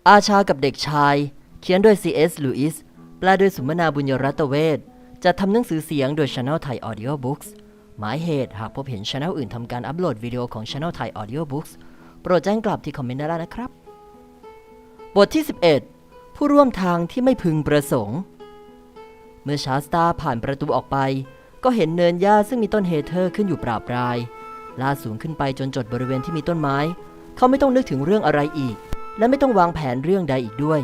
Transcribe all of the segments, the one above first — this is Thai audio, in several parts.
อาชากับเด็กชายเขียนโดย C.S. ลูอิสแปลโดยสุมนาบุญยรัตเวชจะทำหนังสือเสียงโดย Channel Thai Audio Books หมายเหตุหากพบเห็น Channel อื่นทำการอัปโหลดวิดีโอของ Channel Thai Audio Books โปรดแจ้งกลับที่คอมเมนต์ได้นะครับบทที่ 11 ผู้ร่วมทางที่ไม่พึงประสงค์เมื่อชาสตาผ่านประตูออกไปก็เห็นเนินหญ้าซึ่งมีต้นเฮเธอร์ขึ้นอยู่ปราบปรายลาดสูงขึ้นไปจนจดบริเวณที่มีต้นไม้เขาไม่ต้องนึกถึงเรื่องอะไรอีกและไม่ต้องวางแผนเรื่องใดอีกด้วย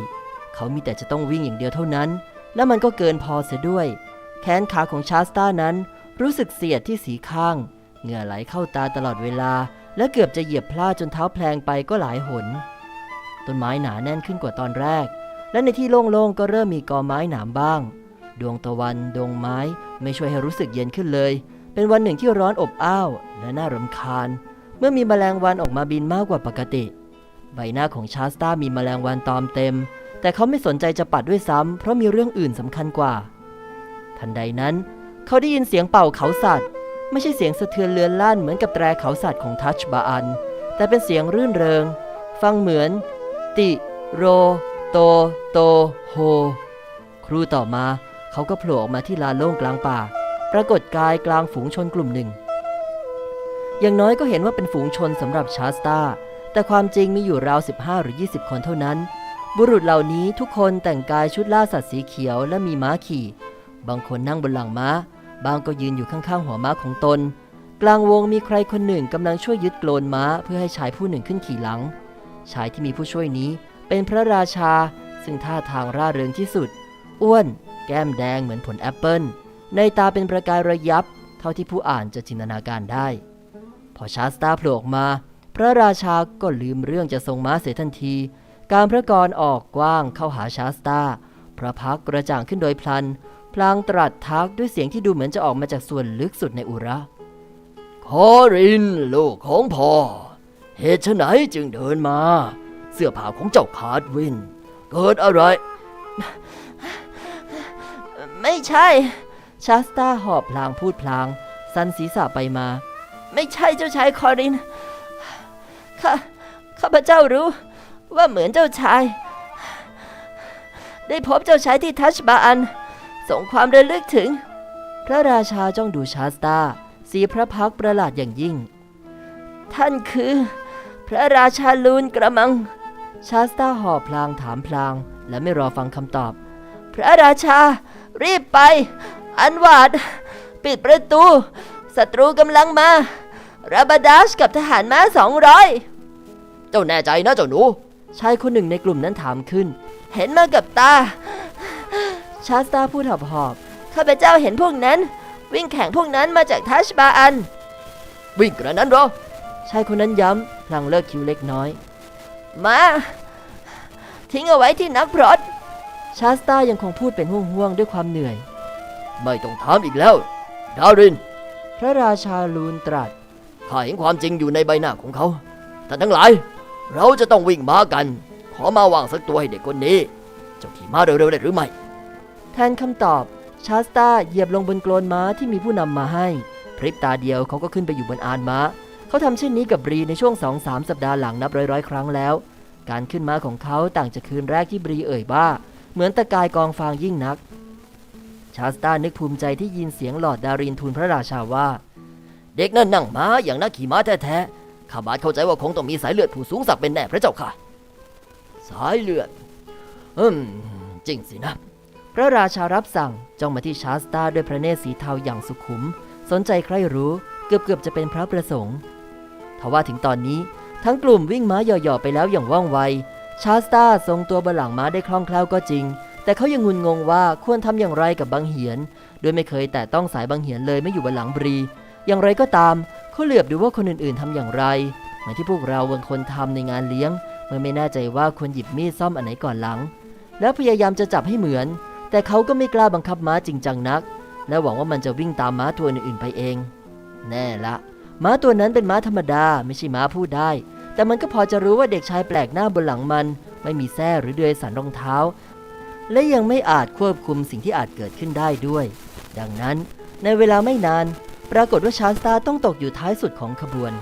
เขามีแต่จะต้องวิ่งอย่างเดียวเท่านั้นและมันก็เกินพอเสียด้วยแขนขาของชาสตานั้นรู้สึกเสียดที่สีข้างเหงื่อไหลเข้าตาตลอดเวลาและเกือบจะเหยียบพลาดจนเท้าแพลงไปก็หลายหนต้นไม้หนาแน่นขึ้นกว่าตอนแรกและในที่โล่งๆก็เริ่มมีกอไม้หนามบ้างดวงตะวันดวงไม้ไม่ช่วยให้รู้สึกเย็นขึ้นเลยเป็นวันหนึ่งที่ร้อนอบอ้าวและน่ารำคาญเมื่อมีแมลงวันออกมาบินมากกว่าปกติใบหน้าของชาสตามีแมลงวันตอมเต็มแต่เขาไม่สนใจจะปัดด้วยซ้ำเพราะมีเรื่องอื่นสำคัญกว่าทันใดนั้นเขาได้ยินเสียงเป่าเขาสัตว์ไม่ใช่เสียงสะเทือนเลือนลั่นเหมือนกับแตรเขาสัตว์ของทัชบาอันแต่เป็นเสียงรื่นเริงฟังเหมือนติโรโตโตโฮครู่ต่อมาเขาก็โผล่ออกมาที่ลานโล่งกลางป่าปรากฏกายกลางฝูงชนกลุ่มหนึ่งอย่างน้อยก็เห็นว่าเป็นฝูงชนสำหรับชาสตาแต่ความจริงมีอยู่ราว15 หรือ 20 คนเท่านั้นบุรุษเหล่านี้ทุกคนแต่งกายชุดล่าสัตว์สีเขียวและมีม้าขี่บางคนนั่งบนหลังม้าบางก็ยืนอยู่ข้างๆหัวม้าของตนกลางวงมีใครคนหนึ่งกำลังช่วยยึดโกลนม้าเพื่อให้ชายผู้หนึ่งขึ้นขี่หลังชายที่มีผู้ช่วยนี้เป็นพระราชาซึ่งท่าทางร่าเริงที่สุดอ้วนแก้มแดงเหมือนผลแอปเปิลในตาเป็นประกายระยับเท่าที่ผู้อ่านจะจินตนาการได้พอชาสตาโผล่ออกมาพระราชาก็ลืมเรื่องจะทรงม้าเสียทันทีการพระกรออกกว้างเข้าหาชาสตาพระพักกระจ่างขึ้นโดยพลันพลางตรัสทักด้วยเสียงที่ดูเหมือนจะออกมาจากส่วนลึกสุดในอุระคอรินลูกของพ่อเหตุไฉนจึงเดินมาเสื้อผ้าของเจ้าขาดวินเกิดอะไรไม่ใช่ชาสตาหอบพลางพูดพลางสันศีรษะไปมาไม่ใช่เจ้าชายคอรินข้าพเจ้ารู้ว่าเหมือนเจ้าชายได้พบเจ้าชายที่ทัชบาอันส่งความระลึกถึงพระราชาจ้องดูชาสตาสีพระพักตร์ประหลาดอย่างยิ่งท่านคือพระราชาลูนกระมังชาสตาหอบพลางถามพลางและไม่รอฟังคำตอบพระราชารีบไปอันวาดปิดประตูศัตรูกำลังมาราบาดัชกับทหารม้า200เจ้าแน่ใจนะเจ้าหนูชายคนหนึ่งในกลุ่มนั้นถามขึ้นเห็นมากับตาชาสตาพูดหอบๆข้าพเจ้าเห็นพวกนั้นวิ่งแข่งพวกนั้นมาจากทัชบาอันวิ่งกระนั้นเหรอชายคนนั้นย้ำพลางเลิกคิ้วเล็กน้อยมาทิ้งเอาไว้ที่นักพรตชาสตายังคงพูดเป็นห่วงๆด้วยความเหนื่อยไม่ต้องถามอีกแล้วดารินพระราชาลูนตรัสข้าเห็นความจริงอยู่ในใบหน้าของเขาท่านทั้งหลายเราจะต้องวิ่งม้ากันขอมาวางสักตัวให้เด็กคนนี้เจ้าขี่ม้าเร็วๆได้หรือไม่แทนคำตอบชาสตาเหยียบลงบนโกลนม้าที่มีผู้นำมาให้พริบตาเดียวเขาก็ขึ้นไปอยู่บนอานม้าเขาทำเช่นนี้กับบรีในช่วง 2-3 สัปดาห์หลังนับร้อยๆครั้งแล้วการขึ้นม้าของเขาต่างจากคืนแรกที่บรีเอ่ยว่าเหมือนตะกายกองฟางยิ่งนักชาสตานึกภูมิใจที่ยินเสียงหลอร์ดดารินทูลพระราชาว่าเด็กนั่นนั่งม้าอย่างนักขี่ม้าแท้ๆข้าบาทเข้าใจว่าคงต้องมีสายเลือดผู้สูงศักดิ์เป็นแน่พระเจ้าค่ะสายเลือดจริงสินะพระราชารับสั่งจ้องมาที่ชาสตาด้วยพระเนตรสีเทาอย่างสุขุมสนใจใคร่รู้เกือบจะเป็นพระประสงค์ทว่าถึงตอนนี้ทั้งกลุ่มวิ่งม้าหย่อๆไปแล้วอย่างว่องไวชาสตาทรงตัวบนหลังม้าได้คล่องแคล่วก็จริงแต่เขายังงุนงงว่าควรทำอย่างไรกับบังเหียนโดยไม่เคยแตะต้องสายบังเหียนเลยไม่อยู่บนหลังบรีอย่างไรก็ตามเขาเหลือบดูว่าคนอื่นๆทำอย่างไรเหมือนที่พวกเราบางคนทำในงานเลี้ยงเมื่อไม่แน่ใจว่าควรหยิบมีดซ่อมอันไหนก่อนหลังแล้วพยายามจะจับให้เหมือนแต่เขาก็ไม่กล้าบังคับม้าจริงจังนักและหวังว่ามันจะวิ่งตามม้าตัวอื่นๆไปเองแน่ละม้าตัวนั้นเป็นม้าธรรมดาไม่ใช่ม้าพูดได้แต่มันก็พอจะรู้ว่าเด็กชายแปลกหน้าบนหลังมันไม่มีแส้หรือเดือยสันรองเท้าและยังไม่อาจควบคุมสิ่งที่อาจเกิดขึ้นได้ด้วยดังนั้นในเวลาไม่นานปรากฏว่าชาสตาต้องตกอยู่ท้ายสุดของขบวน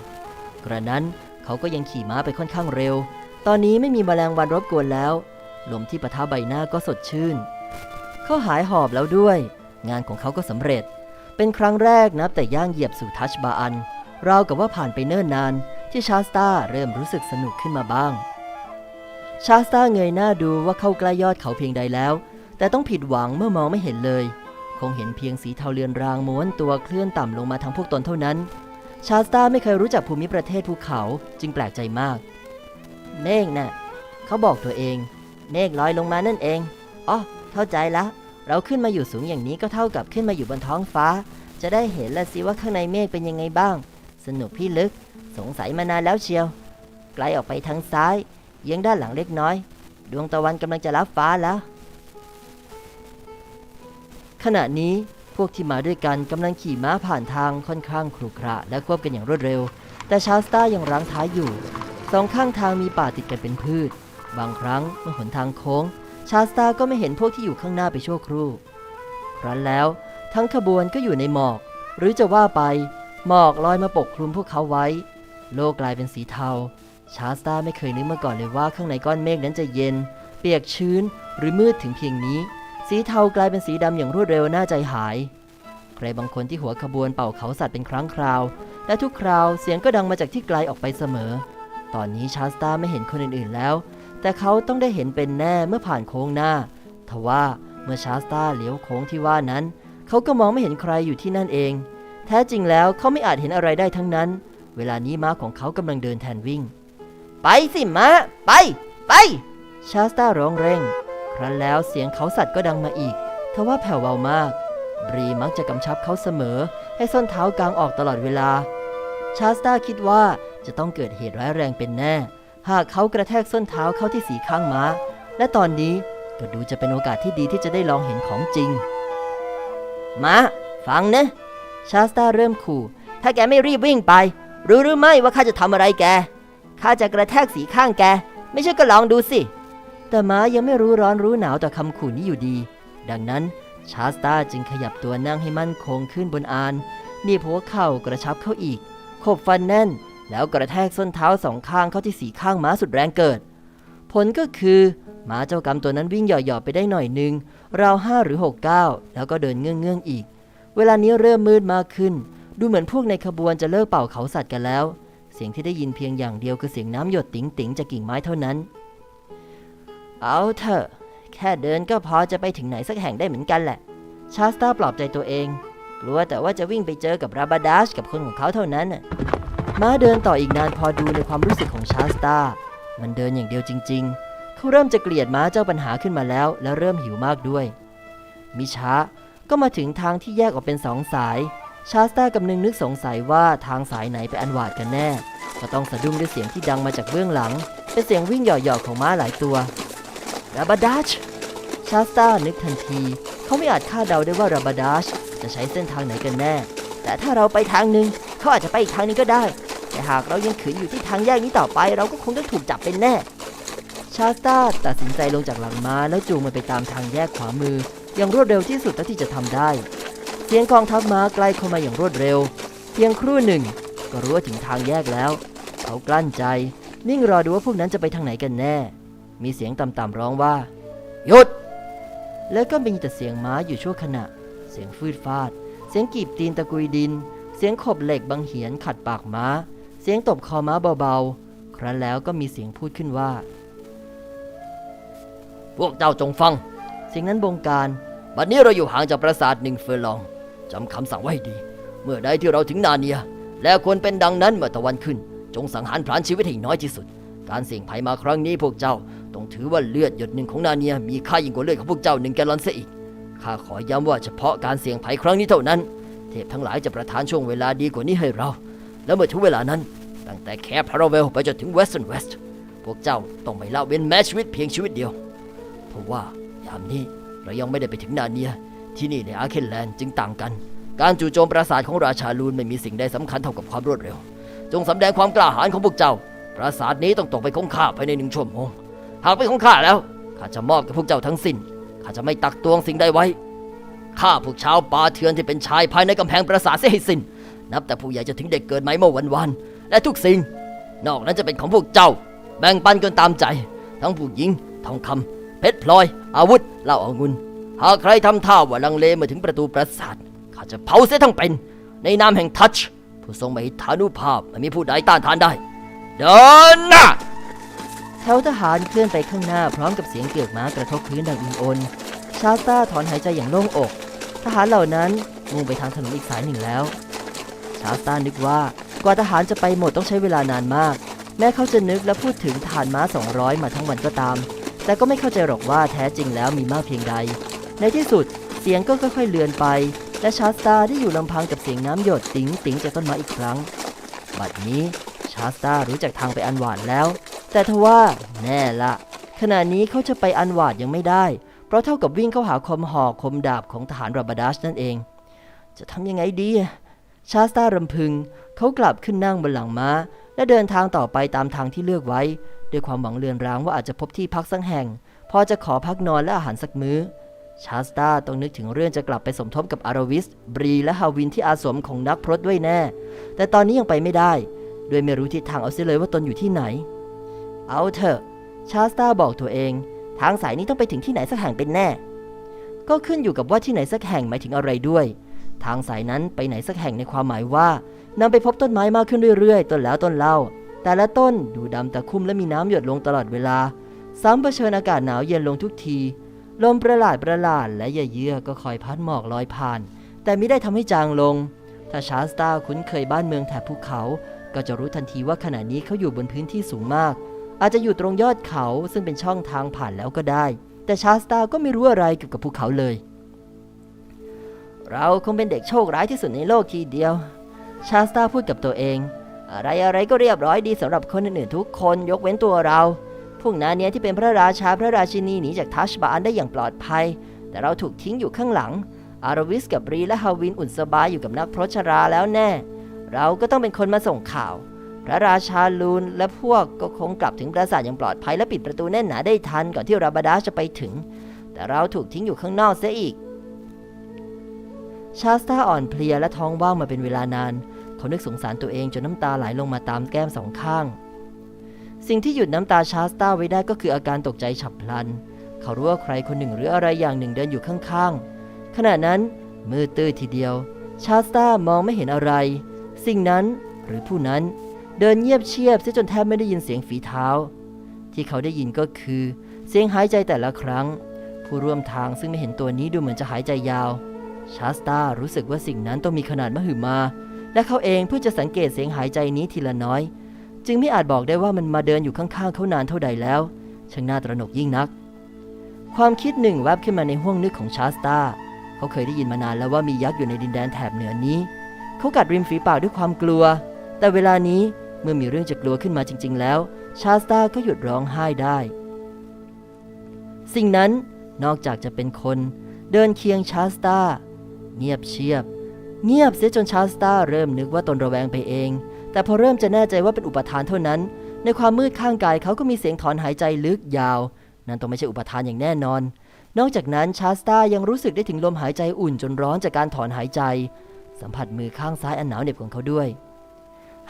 กระนั้นเขาก็ยังขี่ม้าไปค่อนข้างเร็ว ตอนนี้ไม่มีแมลงวันรบกวนแล้วลมที่ปะทะใบหน้าก็สดชื่นเขาหายหอบแล้วด้วยงานของเขาก็สำเร็จเป็นครั้งแรกนับแต่ย่างเหยียบสู่ทัชบาอันราวกับว่าผ่านไปเนิ่นนานที่ชาสตาเริ่มรู้สึกสนุกขึ้นมาบ้างชาสตาเงยหน้าดูว่าเข้าใกล้ยอดเขาเพียงใดแล้วแต่ต้องผิดหวังเมื่อมองไม่เห็นเลยคงเห็นเพียงสีเทาเลือนรางม้วนตัวเคลื่อนต่ำลงมาทางพวกตนเท่านั้นชาสตาไม่เคยรู้จักภูมิประเทศภูเขาจึงแปลกใจมากเมฆน่ะเขาบอกตัวเองเมฆลอยลงมานั่นเองอ๋อเข้าใจละเราขึ้นมาอยู่สูงอย่างนี้ก็เท่ากับขึ้นมาอยู่บนท้องฟ้าจะได้เห็นละสิว่าข้างในเมฆเป็นยังไงบ้างสนุกพี่ลึกสงสัยมานานแล้วเชียวไกลออกไปทางซ้ายเยื้องด้านหลังเล็กน้อยดวงตะวันกำลังจะลับฟ้าแล้วขณะนี้พวกที่มาด้วยกันกำลังขี่ม้าผ่านทางค่อนข้างขรุขระและควบกันอย่างรวดเร็วแต่ชาสตายังรั้งท้ายอยู่สองข้างทางมีป่าติดกันเป็นพืชบางครั้งเมื่อหนทางโค้งชาสตาก็ไม่เห็นพวกที่อยู่ข้างหน้าไปชั่วครู่ครั้นแล้วทั้งขบวนก็อยู่ในหมอกหรือจะว่าไปหมอกลอยมาปกคลุมพวกเขาไว้โลกกลายเป็นสีเทาชาสตาไม่เคยนึกมาก่อนเลยว่าข้างในก้อนเมฆนั้นจะเย็นเปียกชื้นหรือมืดถึงเพียงนี้สีเทากลายเป็นสีดำอย่างรวดเร็วน่าใจหายใครบางคนที่หัวขบวนเป่าเขาสัตว์เป็นครั้งคราวและทุกคราวเสียงก็ดังมาจากที่ไกลออกไปเสมอตอนนี้ชาสตาไม่เห็นคนอื่นๆแล้วแต่เขาต้องได้เห็นเป็นแน่เมื่อผ่านโค้งหน้าทว่าเมื่อชาสตาเลี้ยวโค้งที่ว่านั้นเขาก็มองไม่เห็นใครอยู่ที่นั่นเองแท้จริงแล้วเขาไม่อาจเห็นอะไรได้ทั้งนั้นเวลานี้ม้าของเขากำลังเดินแทนวิ่งไปสิม้าไปชาสตาร้องเร่งครั้นแล้วเสียงเขาสัตว์ก็ดังมาอีกทว่าแผ่วเบามากบรีมักจะกำชับเขาเสมอให้ส้นเท้ากางออกตลอดเวลาชาสตาคิดว่าจะต้องเกิดเหตุร้ายแรงเป็นแน่หากเขากระแทกส้นเท้าเข้าที่สีข้างม้าและตอนนี้ก็ดูจะเป็นโอกาสที่ดีที่จะได้ลองเห็นของจริงม้าฟังนะชาสตาเริ่มขู่ถ้าแกไม่รีบวิ่งไปรู้หรือไม่ว่าข้าจะทำอะไรแกข้าจะกระแทกสีข้างแกไม่ใช่ก็ลองดูสิแต่ม้ายังไม่รู้ร้อนรู้หนาวต่อคำขู่นี้อยู่ดีดังนั้นชาสตาจึงขยับตัวนั่งให้มั่นคงขึ้นบนอานหนีบหัวเข่ากระชับเข้าอีกขบฟันแน่นแล้วกระแทกส้นเท้าสองข้างเข้าที่สีข้างม้าสุดแรงเกิดผลก็คือม้าเจ้ากรรมตัวนั้นวิ่งหย่อๆไปได้หน่อยนึงราว5 หรือ 6 ก้าวแล้วก็เดินเงื่องๆอีกเวลานี้เริ่มมืดมากขึ้นดูเหมือนพวกในขบวนจะเลิกเป่าเขาสัตว์กันแล้วเสียงที่ได้ยินเพียงอย่างเดียวคือเสียงน้ำหยดติ๋งๆจากกิ่งไม้เท่านั้นเอาเถอะแค่เดินก็พอจะไปถึงไหนสักแห่งได้เหมือนกันแหละชาสตาปลอบใจตัวเองกลัวแต่ว่าจะวิ่งไปเจอกับราบาดัชกับคนของเขาเท่านั้นม้าเดินต่ออีกนานพอดูในความรู้สึกของชาสตามันเดินอย่างเดียวจริงๆเขาเริ่มจะเกลียดม้าเจ้าปัญหาขึ้นมาแล้วและเริ่มหิวมากด้วยมิช้าก็มาถึงทางที่แยกออกเป็น2 สายชาสตากำลังนึกสงสัยว่าทางสายไหนไปอันหวาดกันแน่ก็ต้องสะดุ้งด้วยเสียงที่ดังมาจากเบื้องหลังเป็นเสียงวิ่งหย่อๆของม้าหลายตัวราบาดัชชาสตานึกทันทีเขาไม่อาจคาดเดาได้ว่าราบาดัชจะใช้เส้นทางไหนกันแน่แต่ถ้าเราไปทางหนึ่งเขาอาจจะไปอีกทางนึงก็ได้แต่หากเรายังขืนอยู่ที่ทางแยกนี้ต่อไปเราก็คงต้องถูกจับเป็นแน่ชาสตาตัดสินใจลงจากหลังม้าแล้วจูงมันไปตามทางแยกขวามืออย่างรวดเร็วที่สุดเท่าที่จะทำได้เสียงกองทัพม้าใกล้เข้ามาอย่างรวดเร็วเพียงครู่หนึ่งก็รู้ว่าถึงทางแยกแล้วเขากลั้นใจนิ่งรอดูว่าพวกนั้นจะไปทางไหนกันแน่มีเสียงต่ำๆร้องว่าหยุดแล้วก็มีแต่เสียงม้าอยู่ชั่วขณะเสียงฟืดฟาดเสียงกีบตีนตะกุยดินเสียงขบเหล็กบังเหียนขัดปากม้าเสียงตบคอม้าเบาๆครั้นแล้วก็มีเสียงพูดขึ้นว่าพวกเจ้าจงฟังเสียงนั้นบงการบัดนี้เราอยู่ห่างจากปราสาท1 เฟอร์ลองจำคำสั่งไว้ดีเมื่อใดที่เราถึงนาเนียและควรเป็นดังนั้นเมื่อตะวันขึ้นจงสังหารพรานชีวิตให้น้อยที่สุดการเสี่ยงภัยมาครั้งนี้พวกเจ้าต้องถือว่าเลือดหยดหนึ่งของนาเนียมีค่ายิ่งกว่าเลือดของพวกเจ้า1 แกลลอนเสียอีกข้าขอย้ำว่าเฉพาะการเสี่ยงภัยครั้งนี้เท่านั้นเทพทั้งหลายจะประทานช่วงเวลาดีกว่านี้ให้เราแล้วเมื่อถึงเวลานั้นตั้งแต่แคปพาราเวลไปจนถึงเวสเทิร์นเวสต์พวกเจ้าต้องไม่ละเว้นแม้ชีวิตเพียงชีวิตเดียวเพราะว่ายามนี้เรายังไม่ได้ไปถึงนาเนียที่นี่ในอาร์เคนแลนด์จึงต่างกันการจู่โจมปราสาทของราชาลูนไม่มีสิ่งใดสำคัญเท่ากับความรวดเร็วจงสำแดงความกล้าหาญของพวกเจ้าปราสาทนี้ต้องตกไปของข้าภายใน1 ชั่วโมงหากเป็นของข้าแล้วข้าจะมอบกับพวกเจ้าทั้งสิ้นข้าจะไม่ตักตวงสิ่งใดไว้ฆ่าพวกชาวป่าเถื่อนที่เป็นชายภายในกำแพงปราสาทเสียให้สิ้นนับแต่ผู้ใหญ่จนถึงเด็กเกิดใหม่เมื่อวันและทุกสิ่งนอกนั้นจะเป็นของพวกเจ้า แบ่งปันกันตามใจทั้งผู้หญิงทองคำเพชรพลอยอาวุธเหล้าองุ่นหากใครทำท่าว่าลังเลมาถึงประตูปราสาทข้าจะเผาเสียทั้งเป็นในนามแห่งทัชผู้ทรงมหิทธานุภาพไม่มีผู้ใดต้านทานได้เดินหน้าแถวทหารเคลื่อนไปข้างหน้าพร้อมกับเสียงเกือกม้ากระทบพื้นดังอึงโอนชาสตาถอนหายใจอย่างโล่งอกทหารเหล่านั้นมุ่งไปทางถนนอีกสายหนึ่งแล้วชาสตานึกว่ากว่าทหารจะไปหมดต้องใช้เวลานานมากแม้เขาจะนึกและพูดถึงทหารม้า200มาทั้งวันก็ตามแต่ก็ไม่เข้าใจหรอกว่าแท้จริงแล้วมีมากเพียงใดในที่สุดเสียงก็ค่อยๆเลือนไปและชาสตาได้อยู่ลำพังกับเสียงน้ำหยดติ๋งติ๋งจากต้นไม้อีกครั้งบัดนี้ชาสตารู้จักทางไปอันวาดแล้วแต่ทว่าแน่ละขณะนี้เขาจะไปอันวาดยังไม่ได้เพราะเท่ากับวิ่งเข้าหาคมหอกคมดาบของทหารราบาดัชนั่นเองจะทำยังไงดีชาสตารำพึงเขากลับขึ้นนั่งบนหลังม้าและเดินทางต่อไปตามทางที่เลือกไว้ด้วยความหวังเลือนรางว่าอาจจะพบที่พักสักแห่งพอจะขอพักนอนและอาหารสักมื้อชาสตาต้องนึกถึงเรื่องจะกลับไปสมทบกับอาราวิสบรีและฮาวินที่อาสมของนักพรตด้วยแน่แต่ตอนนี้ยังไปไม่ได้ด้วยไม่รู้ทิศทางเอาเสียเลยว่าตนอยู่ที่ไหนเอาเถอะชาสตาบอกตัวเองทางสายนี้ต้องไปถึงที่ไหนสักแห่งเป็นแน่ก็ขึ้นอยู่กับว่าที่ไหนสักแห่งหมายถึงอะไรด้วยทางสายนั้นไปไหนสักแห่งในความหมายว่านำไปพบต้นไม้มากขึ้นเรื่อยๆต้นแล้วต้นเล่าแต่ละต้นดูดำตะคุ่มและมีน้ำหยดลงตลอดเวลาซ้ำเผชิญอากาศหนาวเย็นลงทุกทีลมประหลาดและเยือกก็คอยพัดหมอกลอยผ่านแต่ไม่ได้ทำให้จางลงถ้าชาสตาคุ้นเคยบ้านเมืองแถบภูเขาก็จะรู้ทันทีว่าขณะนี้เขาอยู่บนพื้นที่สูงมากอาจจะอยู่ตรงยอดเขาซึ่งเป็นช่องทางผ่านแล้วก็ได้แต่ชาสตาก็ไม่รู้อะไรเกี่ยวกับภูเขาเลยเราคงเป็นเด็กโชคร้ายที่สุดในโลกทีเดียวชาสตาพูดกับตัวเองอะไรก็เรียบร้อยดีสำหรับคนอื่นๆทุกคนยกเว้นตัวเราพวกนาเนียที่เป็นพระราชาพระราชินีหนีจากทัชบาลได้อย่างปลอดภัยแต่เราถูกทิ้งอยู่ข้างหลังอาราวิสกับบรีและฮาวินอุ่นสบายอยู่กับนักพรตชราแล้วแน่เราก็ต้องเป็นคนมาส่งข่าวพระราชาลูนและพวกก็คงกลับถึงปราสาทอย่างปลอดภัยและปิดประตูแน่นหนาได้ทันก่อนที่ราบาดาจะไปถึงแต่เราถูกทิ้งอยู่ข้างนอกเสียอีกชาสตาอ่อนเพลียและท้องว่างมาเป็นเวลานานเขานึกสงสารตัวเองจนน้ำตาไหลลงมาตามแก้มสองข้างสิ่งที่หยุดน้ำตาชาสตาไว้ได้ก็คืออาการตกใจฉับพลันเขารู้ว่าใครคนหนึ่งหรืออะไรอย่างหนึ่งเดินอยู่ข้างๆขณะนั้นมืดตื้อทีเดียวชาสตามองไม่เห็นอะไรสิ่งนั้นหรือผู้นั้นเดินเงียบเชียบเสียจนแทบไม่ได้ยินเสียงฝีเท้าที่เขาได้ยินก็คือเสียงหายใจแต่ละครั้งผู้ร่วมทางซึ่งไม่เห็นตัวนี้ดูเหมือนจะหายใจยาวชาสตารู้สึกว่าสิ่งนั้นต้องมีขนาดมหึมาและเขาเองเพื่อจะสังเกตเสียงหายใจนี้ทีละน้อยจึงไม่อาจบอกได้ว่ามันมาเดินอยู่ข้างๆเขานานเท่าใดแล้วช่างน่าตระหนกยิ่งนักความคิดหนึ่งแวบขึ้นมาในห้วงนึกของชาสตาเขาเคยได้ยินมานานแล้วว่ามียักษ์อยู่ในดินแดนแถบเหนือนี้เขากัดริมฝีปากด้วยความกลัวแต่เวลานี้เมื่อมีเรื่องจะกลัวขึ้นมาจริงๆแล้วชาสตาก็หยุดร้องไห้ได้สิ่งนั้นนอกจากจะเป็นคนเดินเคียงชาสตาเงียบเชียบเงียบเสียจนชาสตาเริ่มนึกว่าตนระแวงไปเองแต่พอเริ่มจะแน่ใจว่าเป็นอุปทานเท่านั้นในความมืดข้างกายเขาก็มีเสียงถอนหายใจลึกยาวนั่นต้องไม่ใช่อุปทานอย่างแน่นอนนอกจากนั้นชาสตายังรู้สึกได้ถึงลมหายใจอุ่นจนร้อนจากการถอนหายใจสัมผัสมือข้างซ้ายอันหนาวเหน็บของเขาด้วย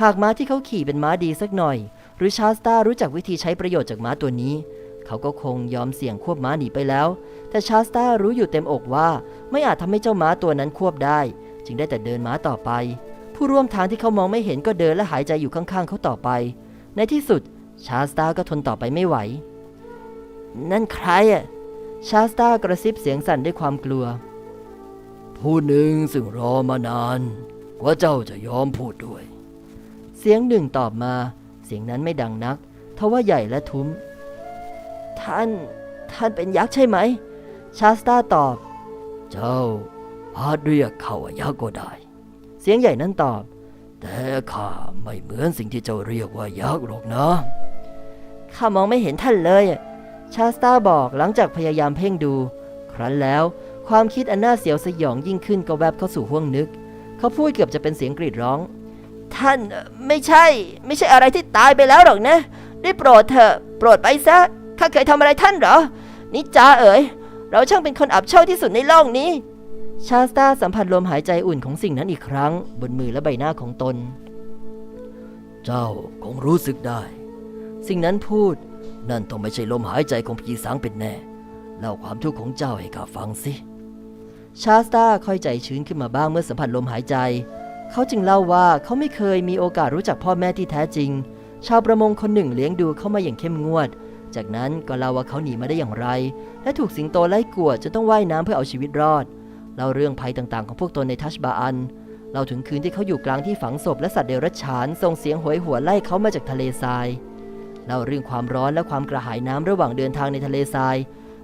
หากม้าที่เขาขี่เป็นม้าดีสักหน่อยหรือชาสตารู้จักวิธีใช้ประโยชน์จากม้าตัวนี้เขาก็คงยอมเสี่ยงควบม้าหนีไปแล้วแต่ชาสตารู้อยู่เต็มอกว่าไม่อาจทำให้เจ้าม้าตัวนั้นควบได้จึงได้แต่เดินม้าต่อไปผู้ร่วมทางที่เขามองไม่เห็นก็เดินและหายใจอยู่ข้างๆเขาต่อไปในที่สุดชาสตาก็ทนต่อไปไม่ไหวนั่นใครอ่ะชาสตากระซิบเสียงสั่นด้วยความกลัวผู้หนึ่งซึ่งรอมานานกว่าเจ้าจะยอมพูดด้วยเสียงหนึ่งตอบมาเสียงนั้นไม่ดังนักทว่าใหญ่และทุ้มท่านเป็นยักษ์ใช่ไหมชาสตาตอบเจ้าอาจเรียกเขาว่ายักษ์ก็ได้เสียงใหญ่นั้นตอบแต่ข้าไม่เหมือนสิ่งที่เจ้าเรียกว่ายักษ์หรอกนะข้ามองไม่เห็นท่านเลยชาสตาบอกหลังจากพยายามเพ่งดูครั้นแล้วความคิดอันน่าเสียวสยองยิ่งขึ้นก็แวบเข้าสู่ห้วงนึกเขาพูดเกือบจะเป็นเสียงกรีดร้องท่านไม่ใช่อะไรที่ตายไปแล้วหรอกนะได้โปรดเถอะโปรดไปซะข้าเคยทำอะไรท่านเหรอนิจาเอ๋ยเราช่างเป็นคนอับเฉาที่สุดในโลกนี้ชาสตาสัมผัสลมหายใจอุ่นของสิ่งนั้นอีกครั้งบนมือและใบหน้าของตนเจ้าคงรู้สึกได้ สิ่งนั้นพูดนั่นต้องไม่ใช่ลมหายใจของผีสางเป็นแน่เล่าความทุกข์ของเจ้าให้ข้าฟังสิชาสตาค่อยใจชื้นขึ้นมาบ้างเมื่อสัมผัสลมหายใจเขาจึงเล่าว่าเขาไม่เคยมีโอกาสรู้จักพ่อแม่ที่แท้จริงชาวประมงคนหนึ่งเลี้ยงดูเขามาอย่างเข้มงวดจากนั้นก็เล่าว่าเขาหนีมาได้อย่างไรและถูกสิงโตไล่กวดจนต้องว่ายน้ำเพื่อเอาชีวิตรอดเล่าเรื่องภัยต่างๆของพวกตนในทัชบาอันเล่าถึงคืนที่เขาอยู่กลางที่ฝังศพและสัตว์เดรัจฉานส่งเสียงโหยหวนไล่เขามาจากทะเลทรายเล่าเรื่องความร้อนและความกระหายน้ำระหว่างเดินทางในทะเลทราย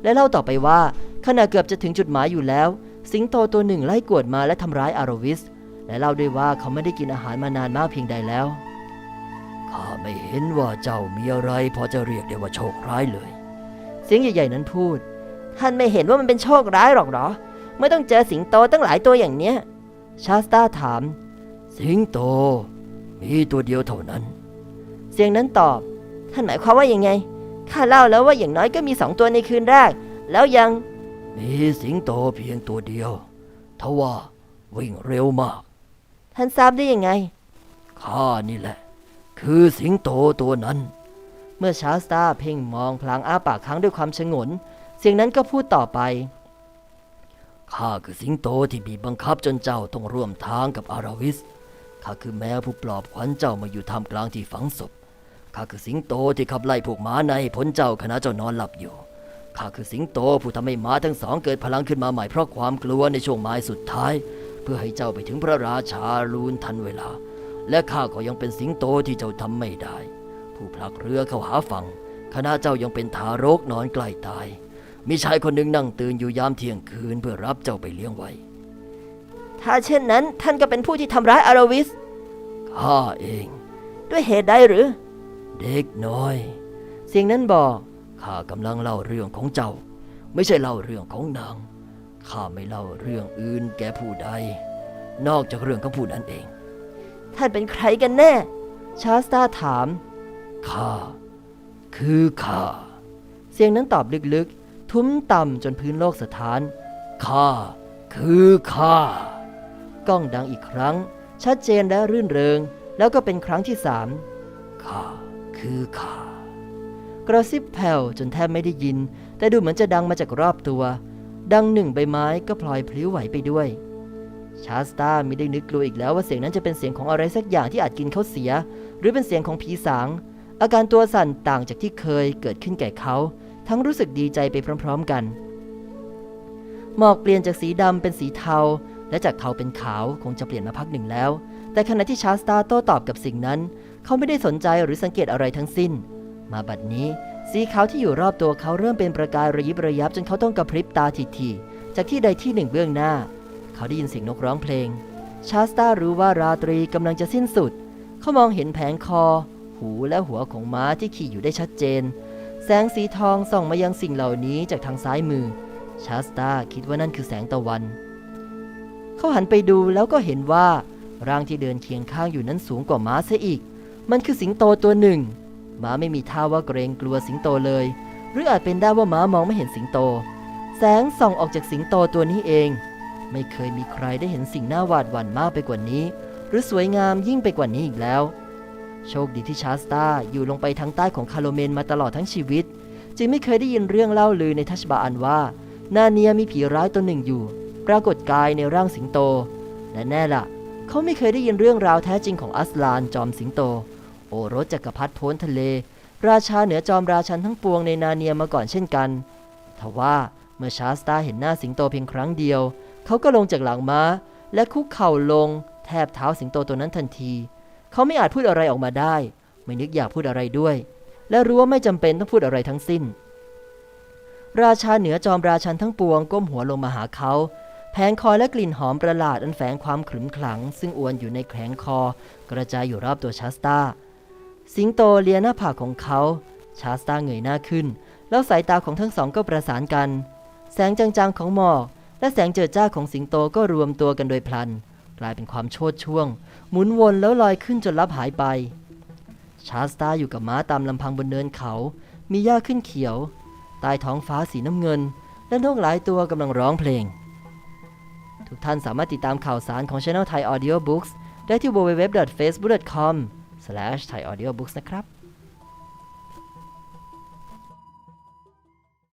และเล่าต่อไปว่าขณะเกือบจะถึงจุดหมายอยู่แล้วสิงโตตัวหนึ่งไล่กวดมาและทำร้ายอารวิสและเล่าด้วยว่าเขาไม่ได้กินอาหารมานานมากเพียงใดแล้วข้าไม่เห็นว่าเจ้ามีอะไรพอจะเรียกได้ว่าโชคร้ายเลยเสียงใหญ่ๆนั้นพูดท่านไม่เห็นว่ามันเป็นโชคร้ายหรอกเหรอไม่ต้องเจอสิงโตตั้งหลายตัวอย่างเนี้ยชาสตาถามสิงโตมีตัวเดียวเท่านั้นเสียงนั้นตอบท่านหมายความว่ายังไงข้าเล่าแล้วว่าอย่างน้อยก็มี2 ตัวในคืนแรกแล้วยังมีสิงโตเพียงตัวเดียวทว่าวิ่งเร็วมากท่านทราบได้ยังไงข้านี่แหละคือสิงโตตัวนั้นเมื่อชาสตาเพ่งมองพลางอ้าปากค้างด้วยความฉงนเสียงนั้นก็พูดต่อไปข้าคือสิงโตที่บีบบังคับจนเจ้าต้องร่วมทางกับอาราวิสข้าคือแมวผู้ปลอบขวัญเจ้ามาอยู่ท่ามกลางที่ฝังศพข้าคือสิงโตที่ขับไล่พวกม้าในพ้นเจ้าขณะเจ้านอนหลับอยู่ข้าคือสิงโตผู้ทำให้ม้าทั้ง2เกิดพลังขึ้นมาใหม่เพราะความกลัวในช่วงไม้สุดท้ายเพื่อให้เจ้าไปถึงพระราชาลูนทันเวลาและข้าก็ยังเป็นสิงโตที่เจ้าทำไม่ได้ผู้ผลักเรือเข้าหาฝั่งขณะเจ้ายังเป็นทารกนอนใกล้ตายมีชายคนหนึ่งนั่งตื่นอยู่ยามเที่ยงคืนเพื่อรับเจ้าไปเลี้ยงไว้ถ้าเช่นนั้นท่านก็เป็นผู้ที่ทำร้ายอาราวิสข้าเองด้วยเหตุใดหรือเด็กน้อยเสียงนั้นบอกข้ากำลังเล่าเรื่องของเจ้าไม่ใช่เล่าเรื่องของนางข้าไม่เล่าเรื่องอื่นแก่ผู้ใดนอกจากเรื่องของผู้นั้นเองท่านเป็นใครกันแน่ชาสตาถามข้าคือข้าเสียงนั้นตอบลึกๆทุ้มต่ำจนพื้นโลกสะท้านข้าคือข้าก้องดังอีกครั้งชัดเจนและรื่นเริงแล้วก็เป็นครั้งที่3ข้าคือข้ากระซิบแผ่วจนแทบไม่ได้ยินแต่ดูเหมือนจะดังมาจากรอบตัวดัง1 ใบไม้ก็พลอยพลิ้วไหวไปด้วยชาสตาไม่ได้นึกกลัวอีกแล้วว่าเสียงนั้นจะเป็นเสียงของอะไรสักอย่างที่อาจกินเขาเสียหรือเป็นเสียงของผีสางอาการตัวสั่นต่างจากที่เคยเกิดขึ้นแก่เขาทั้งรู้สึกดีใจไปพร้อมๆกันหมอกเปลี่ยนจากสีดำเป็นสีเทาและจากเทาเป็นขาวคงจะเปลี่ยนมาพักหนึ่งแล้วแต่ขณะที่ชาสตาโต้ตอบกับสิ่งนั้นเขาไม่ได้สนใจหรือสังเกตอะไรทั้งสิ้นมาบัดนี้สีขาวที่อยู่รอบตัวเขาเริ่มเป็นประกายระยิบระยับจนเขาต้องกระพริบตาถี่ๆจากที่ใดที่หนึ่งเบื้องหน้าเขาได้ยินเสียงนกร้องเพลงชาสตารู้ว่าราตรีกำลังจะสิ้นสุดเขามองเห็นแผงคอหูและหัวของม้าที่ขี่อยู่ได้ชัดเจนแสงสีทองส่องมายังสิ่งเหล่านี้จากทางซ้ายมือชาสตาคิดว่านั่นคือแสงตะวันเขาหันไปดูแล้วก็เห็นว่าร่างที่เดินเคียงข้างอยู่นั้นสูงกว่าม้าเสียอีกมันคือสิงโตตัวหนึ่งม้าไม่มีท่าว่าเกรงกลัวสิงโตเลยหรืออาจเป็นได้ว่าม้ามองไม่เห็นสิงโตแสงส่องออกจากสิงโตตัวนี้เองไม่เคยมีใครได้เห็นสิ่งน่าหวาดหวั่นมากไปกว่านี้หรือสวยงามยิ่งไปกว่านี้อีกแล้วโชคดีที่ชาสตาอยู่ลงไปทางใต้ของคาโลเมนมาตลอดทั้งชีวิตจึงไม่เคยได้ยินเรื่องเล่าลือในทัชบาอันว่านาเนียมีผีร้ายตัวหนึ่งอยู่ปรากฏกายในร่างสิงโตและแน่ล่ะเขาไม่เคยได้ยินเรื่องราวแท้จริงของอัสลานจอมสิงโตโอรสจักรพรรดิพ้นทะเลราชาเหนือจอมราชันทั้งปวงในนาเนียมาก่อนเช่นกันทว่าเมื่อชาสตาเห็นหน้าสิงโตเพียงครั้งเดียวเขาก็ลงจากหลังม้าและคุกเข่าลงแทบเท้าสิงโตตัวนั้นทันทีเขาไม่อาจพูดอะไรออกมาได้ไม่นึกอยากพูดอะไรด้วยและรู้ว่าไม่จำเป็นต้องพูดอะไรทั้งสิ้นราชาเหนือจอมราชันทั้งปวงก้มหัวลงมาหาเขาแผงคอและกลิ่นหอมประหลาดอันแฝงความขรึมขลังซึ่งอวนอยู่ในแผงคอกระจายอยู่รอบตัวชาสตาสิงโตเลียหน้าผากของเขาชาสตาเงยหน้าขึ้นแล้วสายตาของทั้งสองก็ประสานกันแสงจางๆของหมอกและแสงเจิดจ้าของสิงโตก็รวมตัวกันโดยพลันกลายเป็นความโชติช่วงหมุนวนแล้วลอยขึ้นจนลับหายไปชาสตาอยู่กับม้าตามลำพังบนเนินเขามีหญ้าขึ้นเขียวใต้ท้องฟ้าสีน้ำเงินและนกหลายตัวกำลังร้องเพลงทุกท่านสามารถติดตามข่าวสารของ Channel Thai Audio Books ได้ที่ www.facebook.com/thaiaudiobooks นะครับ